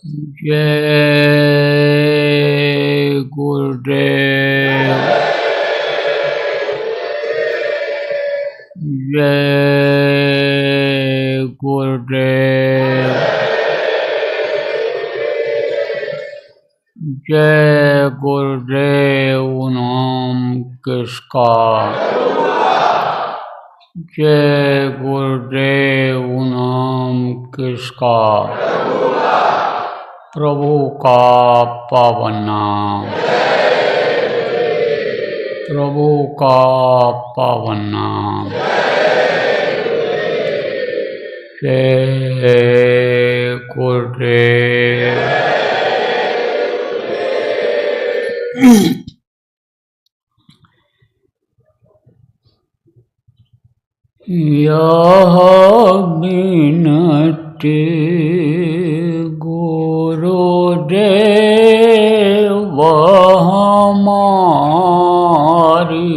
जय गुरुदेव। जय गुरुदेव। जय गुरुदेव नाम किसका। जय गुरुदेव नाम किसका। प्रभु का पावन नाम। प्रभु का पावन नाम। जय गुरुदेव। यह विनती गुरुदेव हमारी।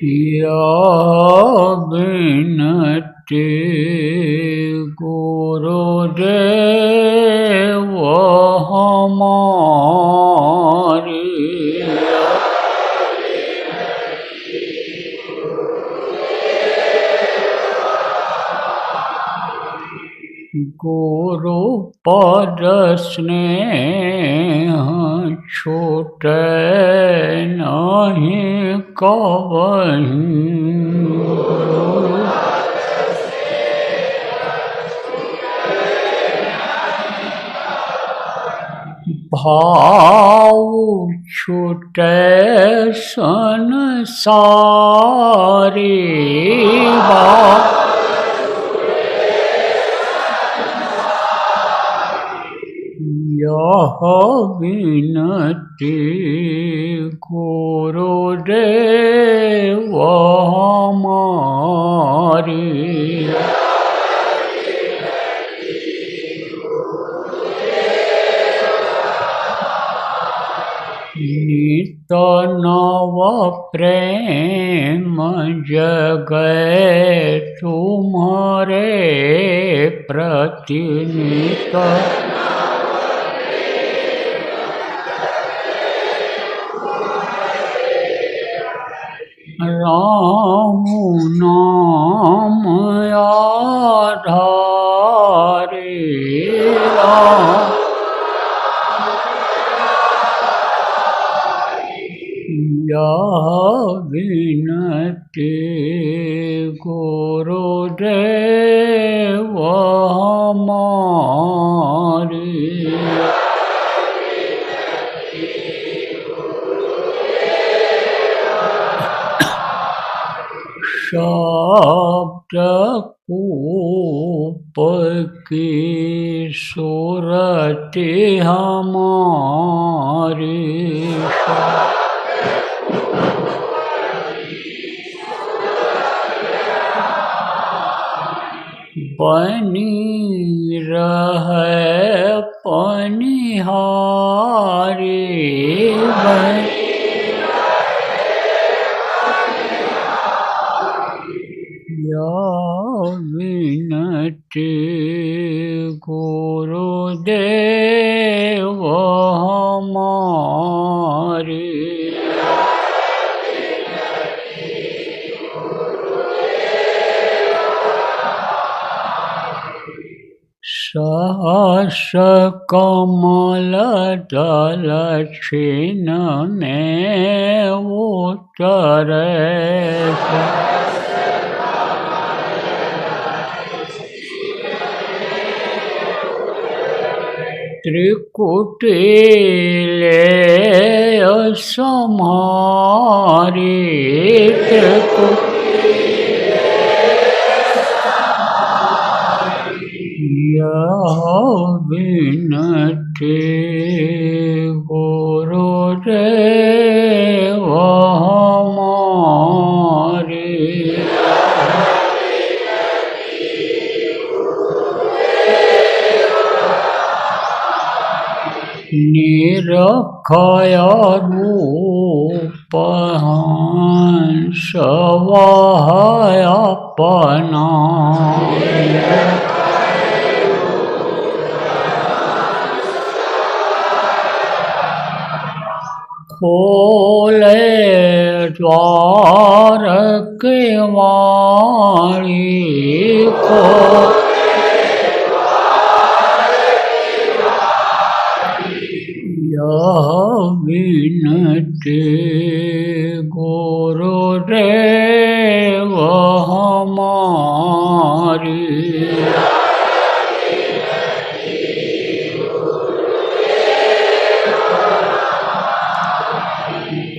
यह विनती गुरुदेव हमारी। गुरु पद स्नेह छूटे नहीं कबहू। भाव छूटे संसारी। यह विनती गुरुदेव हमारी। नित नव प्रेम जगै तुम्हारे प्रति। नित राम नाम आधारे। यह विनती गुरुदेव हमारी। शब्द कूप की सूरति हमारी। बनी रहे पनिहारी। यह विनती गुरुदेव हमारी। सहस कमल दल छिन्न में उतरे। त्रिकुटी ले सम्हारी। यह विनती गुरुदेव हमारी। निरखय रूप सवाय अपना खोले द्वार के वाणी को यह विनती गुरुदेव हमारी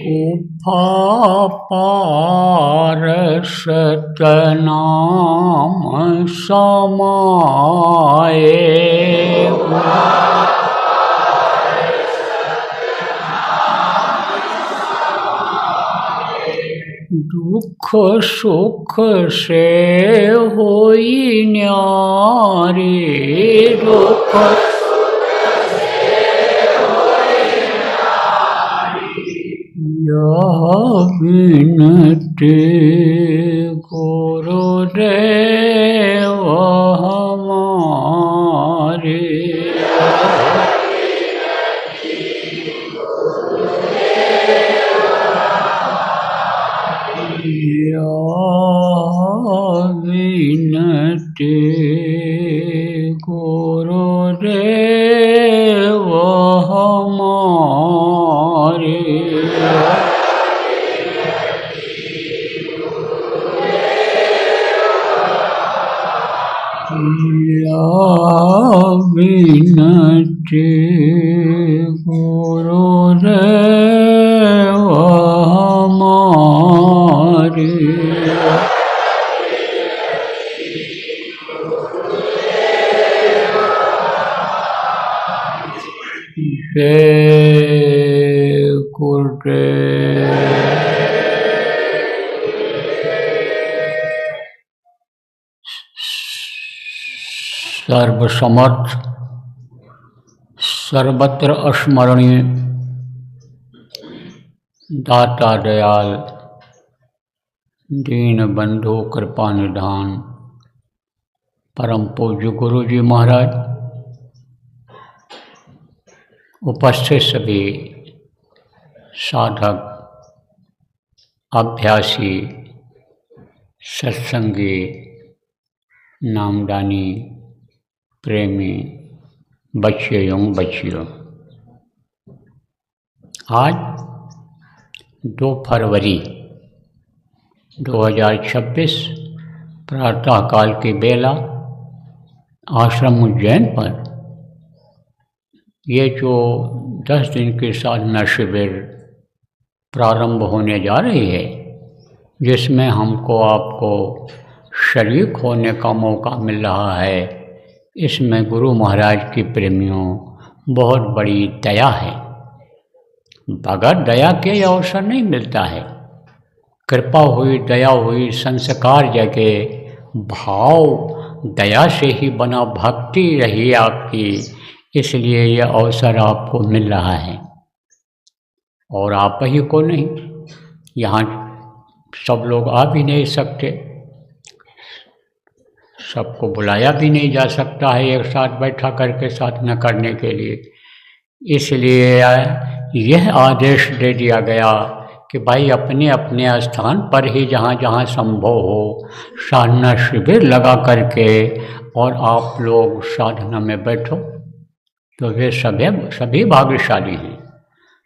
गुफा पारस नाम समाए दुख सुख से होई न्यारी दुख यह विनती गुरुदेव हमारे विनती गुरुदेव हमारे विनती गुरुदेव हमारे जय गुरुदेव। सर्वसमर्थ सर्वत्र स्मरणीय दाता दयाल दीन बंधु कृपा निधान परम पूज्य गुरु जी महाराज, उपस्थित सभी साधक अभ्यासी सत्संगी नामदानी प्रेमी बच्चे एवं बच्चियों, आज 2 फरवरी 2026 प्रातःकाल की बेला आश्रम उज्जैन पर ये जो 10 दिन की साधना शिविर प्रारंभ होने जा रही है, जिसमें हमको आपको शरीक होने का मौका मिल रहा है, इसमें गुरु महाराज की प्रेमियों बहुत बड़ी दया है। बगैर दया के ये अवसर नहीं मिलता है। कृपा हुई, दया हुई, संस्कार जगे, भाव दया से ही बना, भक्ति रही आपकी, इसलिए यह अवसर आपको मिल रहा है। और आप ही को नहीं, यहाँ सब लोग आ भी नहीं सकते, सबको बुलाया भी नहीं जा सकता है एक साथ बैठा करके साधना करने के लिए। इसलिए यह आदेश दे दिया गया कि भाई अपने अपने स्थान पर ही जहाँ जहाँ संभव हो साधना शिविर लगा करके और आप लोग साधना में बैठो, तो वे सभी भाग्यशाली हैं।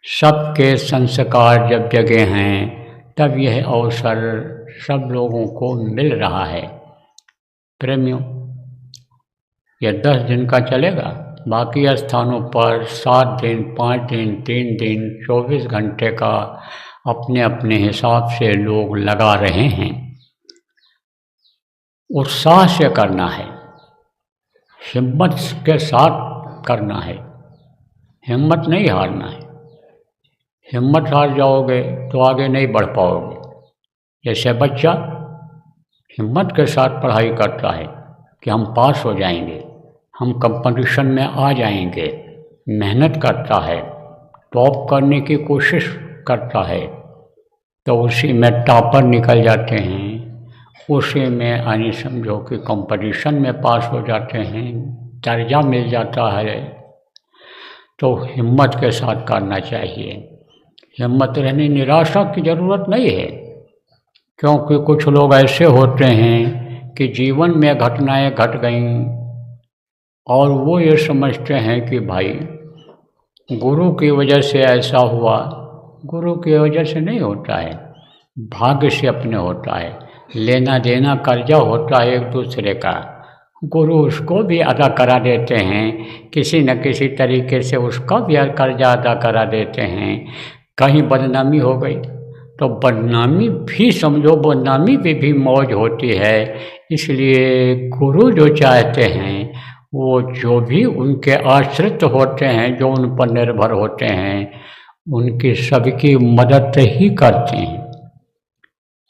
सबके संस्कार जब जगे हैं तब यह अवसर सब लोगों को मिल रहा है। प्रेमियों, यह 10 दिन का चलेगा, बाकी स्थानों पर 7 दिन, 5 दिन, 3 दिन, 24 घंटे का अपने अपने हिसाब से लोग लगा रहे हैं। उत्साह से करना है, हिम्मत के साथ करना है, हिम्मत नहीं हारना है। हिम्मत हार जाओगे तो आगे नहीं बढ़ पाओगे। जैसे बच्चा हिम्मत के साथ पढ़ाई करता है कि हम पास हो जाएंगे, हम कंपटीशन में आ जाएंगे, मेहनत करता है, टॉप करने की कोशिश करता है, तो उसी में टॉपर निकल जाते हैं, उसी में यानी समझो कि कंपटीशन में पास हो जाते हैं, दर्जा मिल जाता है। तो हिम्मत के साथ करना चाहिए, हिम्मत रहनी, निराशा की ज़रूरत नहीं है। क्योंकि कुछ लोग ऐसे होते हैं कि जीवन में घटनाएं घट गईं और वो ये समझते हैं कि भाई गुरु की वजह से ऐसा हुआ। गुरु की वजह से नहीं होता है, भाग्य से अपने होता है। लेना देना कर्जा होता है एक दूसरे का, गुरु उसको भी अदा करा देते हैं, किसी न किसी तरीके से उसका भी कर्जा अदा करा देते हैं। कहीं बदनामी हो गई तो बदनामी भी समझो, बदनामी भी मौज होती है। इसलिए गुरु जो चाहते हैं वो जो भी उनके आश्रित होते हैं, जो उन पर निर्भर होते हैं, उनकी सबकी मदद ही करते हैं।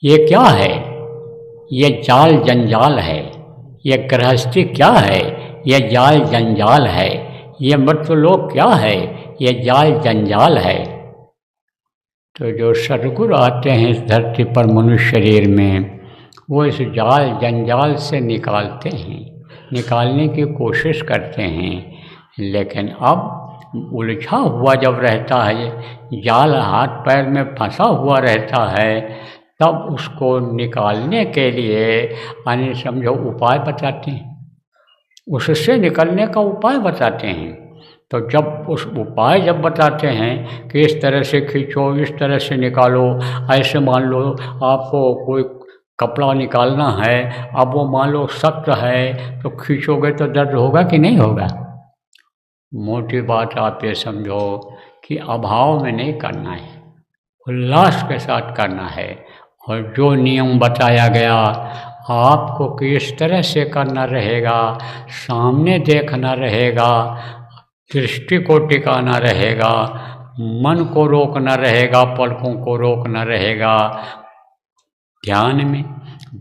ये क्या है? ये जाल जंजाल है, ये गृहस्थी क्या है? ये जाल जंजाल है, ये मृत्युलोक क्या है? ये जाल जंजाल है। तो जो सद्गुरु आते हैं इस धरती पर मनुष्य शरीर में, वो इस जाल जंजाल से निकालते हैं, निकालने की कोशिश करते हैं। लेकिन अब उलझा हुआ जब रहता है, जाल हाथ पैर में फंसा हुआ रहता है, तब उसको निकालने के लिए यानी समझो उपाय बताते हैं, उससे निकलने का उपाय बताते हैं। तो जब उस उपाय जब बताते हैं कि इस तरह से खींचो, इस तरह से निकालो, ऐसे मान लो आपको कोई कपड़ा निकालना है, अब वो मान लो सख्त है तो खींचोगे तो दर्द होगा कि नहीं होगा? मोटी बात आप ये समझो कि अभाव में नहीं करना है, उल्लास के साथ करना है। और जो नियम बताया गया आपको किस तरह से करना रहेगा, सामने देखना रहेगा, दृष्टि को टिकाना रहेगा, मन को रोकना रहेगा, पलकों को रोकना रहेगा। ध्यान में,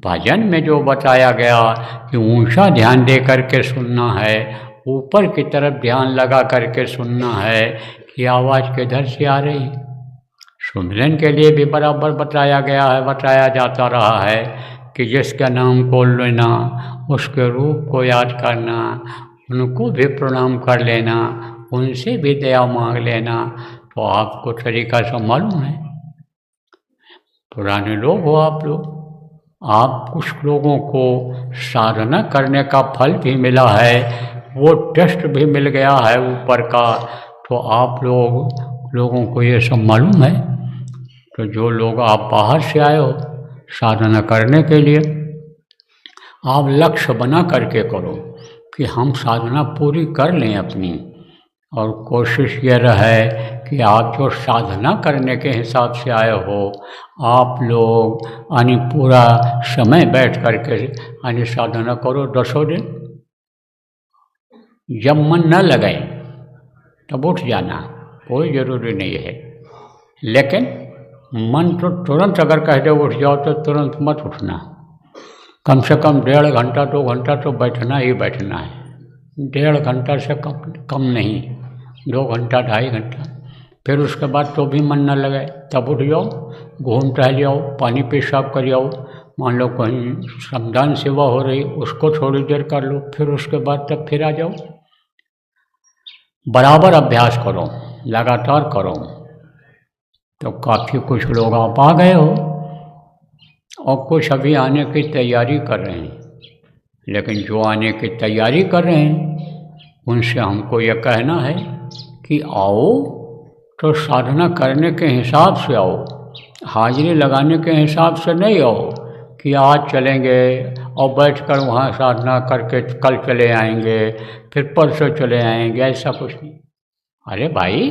भजन में जो बताया गया कि ऊंचा ध्यान दे करके सुनना है, ऊपर की तरफ ध्यान लगा करके सुनना है कि आवाज़ किधर से आ रही। सुमिरन के लिए भी बराबर बताया गया है, बताया जाता रहा है कि जिसका नाम को लेना, उसके रूप को याद करना, उनको भी प्रणाम कर लेना, उनसे भी दया मांग लेना। तो आपको तरीका सब मालूम है, पुराने लोग हो आप लोग, आप कुछ लोगों को साधना करने का फल भी मिला है, वो टेस्ट भी मिल गया है ऊपर का। तो आप लोगों को ये सब मालूम है। तो जो लोग आप बाहर से आए हो साधना करने के लिए, आप लक्ष्य बना करके करो कि हम साधना पूरी कर लें अपनी। और कोशिश ये रहे कि आप जो साधना करने के हिसाब से आए हो, आप लोग यानी पूरा समय बैठ करके यानी साधना करो 10 दिन। जब मन न लगे तब उठ जाना, कोई ज़रूरी नहीं है। लेकिन मन तो तुरंत अगर कह दे उठ जाओ तो तुरंत मत उठना, कम से कम 1.5 घंटा 2 घंटा तो बैठना ही बैठना है। 1.5 घंटा से कम नहीं, 2 घंटा 2.5 घंटा। फिर उसके बाद तो भी मन न लगे तब उठ जाओ, घूम टहल जाओ, पानी पेशाब कर जाओ, मान लो कहीं श्रमदान सेवा हो रही उसको थोड़ी देर कर लो, फिर उसके बाद तब फिर आ जाओ। बराबर अभ्यास करो, लगातार करो। तो काफ़ी कुछ लोग आप आ गए हो और कुछ अभी आने की तैयारी कर रहे हैं। लेकिन जो आने की तैयारी कर रहे हैं उनसे हमको यह कहना है कि आओ तो साधना करने के हिसाब से आओ, हाजिरी लगाने के हिसाब से नहीं आओ कि आज चलेंगे और बैठकर वहाँ साधना करके कल चले आएंगे, फिर परसों चले आएंगे, ऐसा कुछ नहीं। अरे भाई,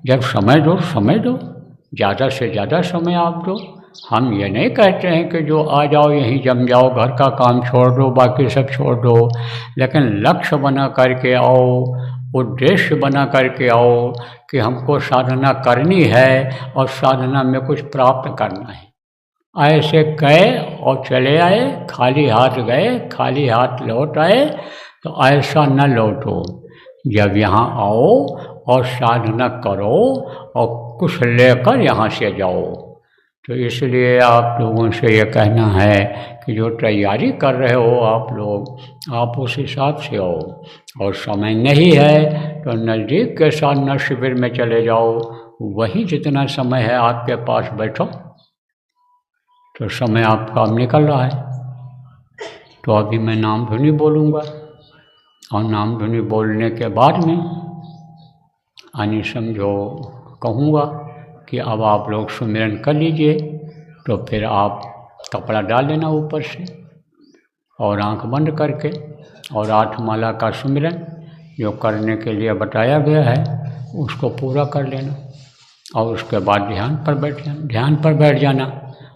जब समय दो समय दो, ज़्यादा से ज़्यादा समय आप दो। हम ये नहीं कहते हैं कि जो आ जाओ यहीं जम जाओ, घर का काम छोड़ दो, बाकी सब छोड़ दो। लेकिन लक्ष्य बना करके आओ, उद्देश्य बना करके आओ कि हमको साधना करनी है और साधना में कुछ प्राप्त करना है। ऐसे गए और चले आए, खाली हाथ गए खाली हाथ लौट आए, तो ऐसा न लौटो। जब यहाँ आओ और साधना करो और कुछ लेकर यहाँ से जाओ, तो इसलिए आप लोगों से ये कहना है कि जो तैयारी कर रहे हो आप लोग, आप उस हिसाब से आओ। और समय नहीं है तो नज़दीक के साधना शिविर में चले जाओ, वहीं जितना समय है आपके पास बैठो, तो समय आपका अब निकल रहा है। तो अभी मैं नाम धुनी बोलूँगा, और नाम धुनी बोलने के बाद में यानी समझो कहूँगा कि अब आप लोग सुमिरन कर लीजिए। तो फिर आप कपड़ा डाल लेना ऊपर से और आंख बंद करके, और 8 माला का सुमिरन जो करने के लिए बताया गया है उसको पूरा कर लेना। और उसके बाद ध्यान पर बैठ जाना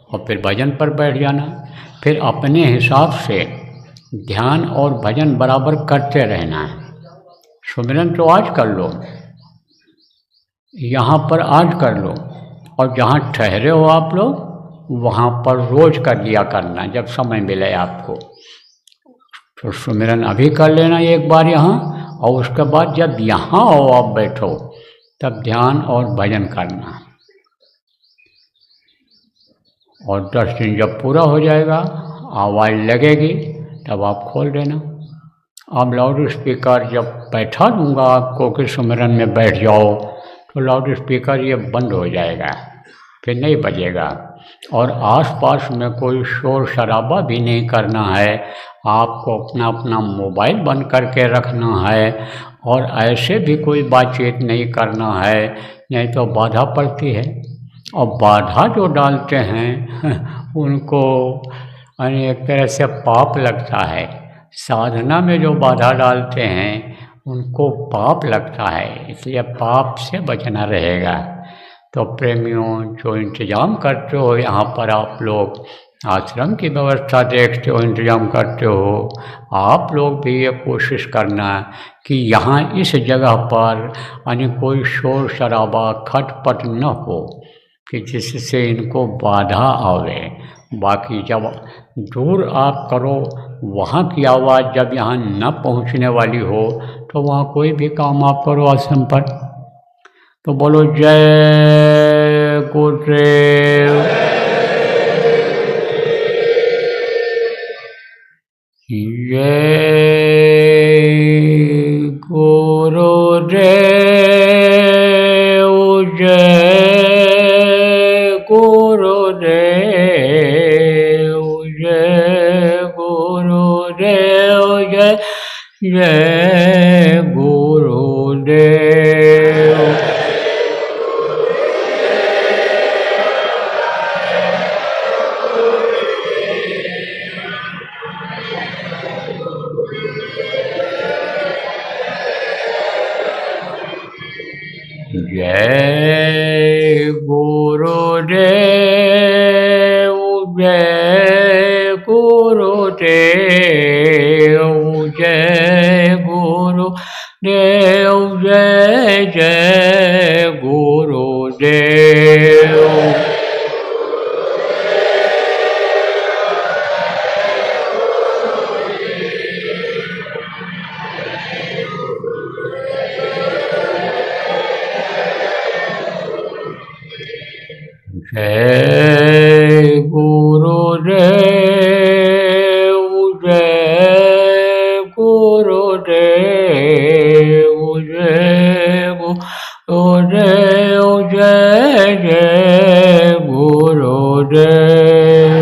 और फिर भजन पर बैठ जाना। फिर अपने हिसाब से ध्यान और भजन बराबर करते रहना है। सुमिरन तो आज कर लो, यहाँ पर आज कर लो, और जहाँ ठहरे हो आप लोग वहाँ पर रोज कर लिया करना जब समय मिले आपको। तो सुमिरन अभी कर लेना एक बार यहाँ, और उसके बाद जब यहाँ आओ आप बैठो तब ध्यान और भजन करना। और 10 दिन जब पूरा हो जाएगा, आवाज़ लगेगी तब आप खोल देना। अब लाउड स्पीकर जब बैठा दूँगा आपको कि सुमिरन में बैठ जाओ, तो लाउड स्पीकर ये बंद हो जाएगा, फिर नहीं बजेगा। और आसपास में कोई शोर शराबा भी नहीं करना है, आपको अपना अपना मोबाइल बंद करके रखना है, और ऐसे भी कोई बातचीत नहीं करना है, नहीं तो बाधा पड़ती है। और बाधा जो डालते हैं उनको यानी एक तरह से पाप लगता है। साधना में जो बाधा डालते हैं उनको पाप लगता है, इसलिए पाप से बचना रहेगा। तो प्रेमियों, जो इंतज़ाम करते हो यहाँ पर आप लोग, आश्रम की व्यवस्था देखते हो, इंतज़ाम करते हो, आप लोग भी ये कोशिश करना कि यहाँ इस जगह पर यानी कोई शोर शराबा खटपट न हो कि जिससे इनको बाधा आवे। बाकी जब दूर आप करो, वहाँ की आवाज़ जब यहाँ न पहुँचने वाली हो, तो वहाँ कोई भी काम आप करो आश्रम पर। तो बोलो जय गुरुदेव, जय गुरुदेव, जय गुरुदेव, जय गुरुदेव, जय जय गुरुदेव। जय गुरुदेव, जय गुरुदेव, जय गुरुदेव, जय जय गुरुदेव। जय गुरुदेव, जय गुरुदेव, जय गुरुदेव, जय जय गुरुदेव।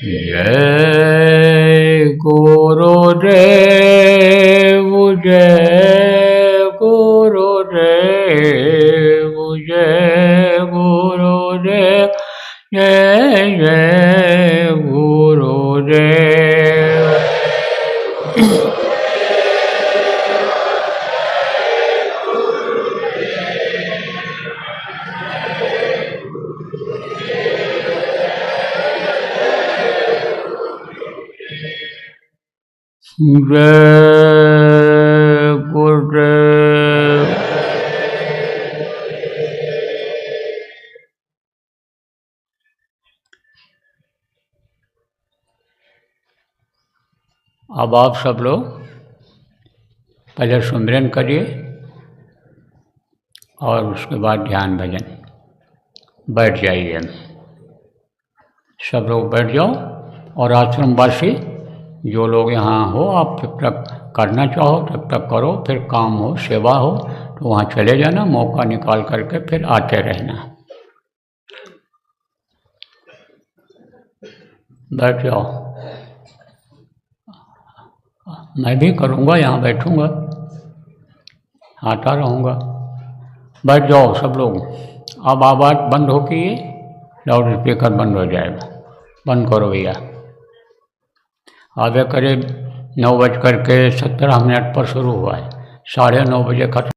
जय गुरुदेव, जय गुरुदेव, जय गुरुदेव, जय जय गुरुदेव। जय गुरुदेव। अब आप सब लोग पहले सुमिरन करिए और उसके बाद ध्यान भजन। बैठ जाइए, सब लोग बैठ जाओ। और आश्रमवासी जो लोग यहाँ हो, आप जब तक करना चाहो तब तक करो, फिर काम हो, सेवा हो तो वहाँ चले जाना, मौका निकाल करके फिर आते रहना। बैठ जाओ, मैं भी करूँगा, यहाँ बैठूँगा, आता रहूँगा। बैठ जाओ सब लोग। अब आवाज़ बंद हो कि ये लाउड स्पीकर बंद हो जाएगा। बंद करो भैया। आगे करीब 9:17 पर शुरू हुआ है, 9:30 बजे खत्म।